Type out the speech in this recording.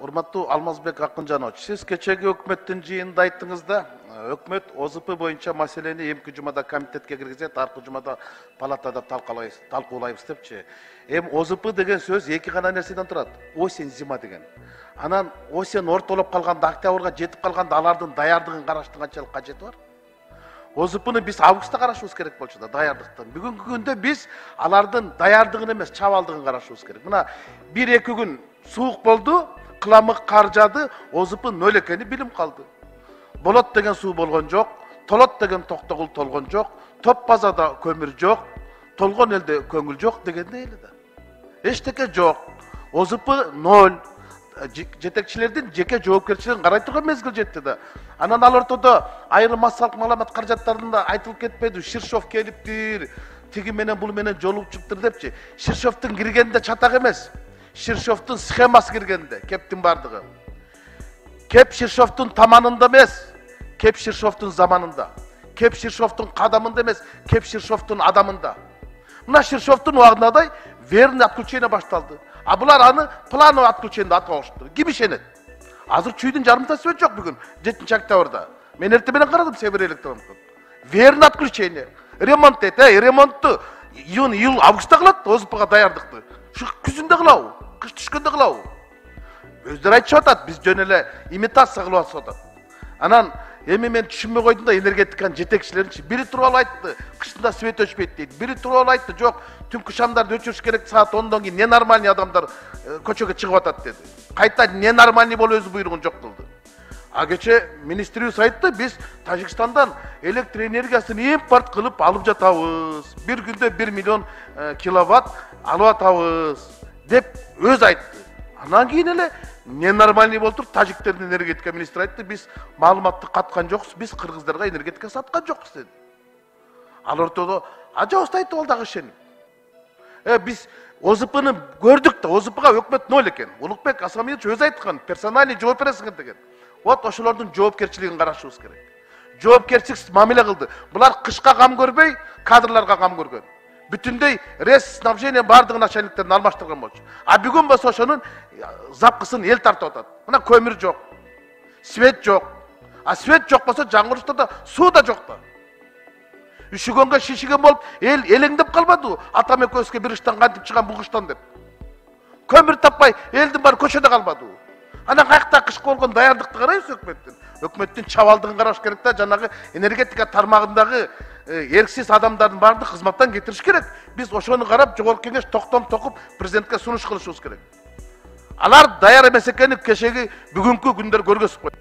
Урматтуу Алмазбек Акынжанович, сиз кечеги өкмөттүн жыйынында айттыңыз да, өкмөт ОЗП боюнча маселени эмки жумада комитетке киргизет, аркы жумада палатада талкуулайбыз депчи. ОЗП деген сөз эки гана нерседен турат. Осень, зима деген. Анан осень ортолоп калганда, октябрга жетип калганда алардын даярдыгын караштын канчалык кажети бар? ОЗПны биз августта карашыбыз керек болчу да, даярдыктан. Бүгүнкү күндө биз алардын даярдыгын эмес, чабалдыгын карашыбыз керек. Мына 1-2 күн суук болду, кыламык кар жаады, ОЗП нөл экени билим калды. Болот деген суу болгон жок, толот деген токтогул толгон жок, топ базада көмүр жок, толгон элде көңүл жок дегендей эле да. Эчтеке жок. ОЗП нөл. Жетекчилердин жеке жоопкерчилигин карай турган мезгил жетти да. Анан ал ортодо айрым массалык маалымат каражаттарында айтылып кетпеди, Ширшов келиптир, тиги менен бул менен жолугуп чыктыр депчи. Ширшовдун киргенде чатак эмес. Ширшовдун схемасы киргенде, кептин бардыгы. Кеп Ширшовдун таманында эмес, кеп Ширшовдун заманында. Кеп Ширшовдун кадамында эмес, кеп Ширшовдун адамында. Мына Ширшовдун убагындай верный отключение башталды. А булар аны плановый отключение атып алыштыр. Ким ишенет? Азыр чүйдүн жарымта сөз жок бүгүн, 7-октябрда. Мен эртең менен карадым Север электрондон. Верный отключение. Ремонт эт, ремонтту июнь, августта кылат, ОЗПга даярдыкты. Шу күзүндө кылабы, кыш түшкөндө кылабы. Өздөрү айтып атат, биз жөн эле имитация кылып атат. Анан эми мен түшүнбөй койдум да, энергетиканын жетекчилеринчи бири туруп алып айтты, кышында свет өчпөйт дейт. Бири туруп алып айтты, жок, түнкү шамдарды өчүрүш керек, саат 10дон кийин ненормальный адамдар көчөгө чыгып атат деди. Кайта ненормальный болуп өзү буйругун жок кылды. А кече министрибиз айтты, биз Тажикстандан электр энергиясын импорт кылып алып жатабыз. Бир күндө 1 миллион киловатт алып атабыз деп өз айтты. Анан кийин эле ненормальный болуп туруп тажиктердин энергетика министри айтты, биз маалыматты каткан жокпуз, биз кыргыздарга энергетика саткан жокпуз деди. Ал ортодо ажабыз айтты ол дагы ишенип. Биз ОЗПны көрдүк да, ОЗПга өкмөт нөл экен. Улукбек Асамиевич өзү айткан, персональный жооп бересиңер деген. Вот ошолордун жоопкерчилигин карашыбыз керек. Жоопкерчиликсиз мамиле кылды. Булар кышка кам көрбөй, кадрларга кам көргөн. Бүтүндөй рес снабжение бардыгын начальниктерин алмаштырган болчу. А бүгүн болсо ошонун запкысын эл тартып атат. Мына көмүр жок, свет жок. А свет жок болсо жаңырышта да суу да жок да. Үшүгөнгө шишиген болуп, эл элеңдеп калбады. Атам экөөбүзгө бир ыштан кантип чыган бул кыштан деп. Көмүр таппай, элдин баары көчөдө калбады. Анан кайыкта кышкы болгон даярдыкты карайбыз өкмөттүн. Өкмөттүн чабалдыгын караш керек да, жанагы энергетика тармагындагы эрксиз адамдардын баарын кызматтан кетириш керек. Биз ошону карап, жогорку кеңеш токтом токуп президентке сунуш кылышыбыз керек. Алар даяр эмес экенин кечеги бүгүнкү күндөр көргөзүп койду.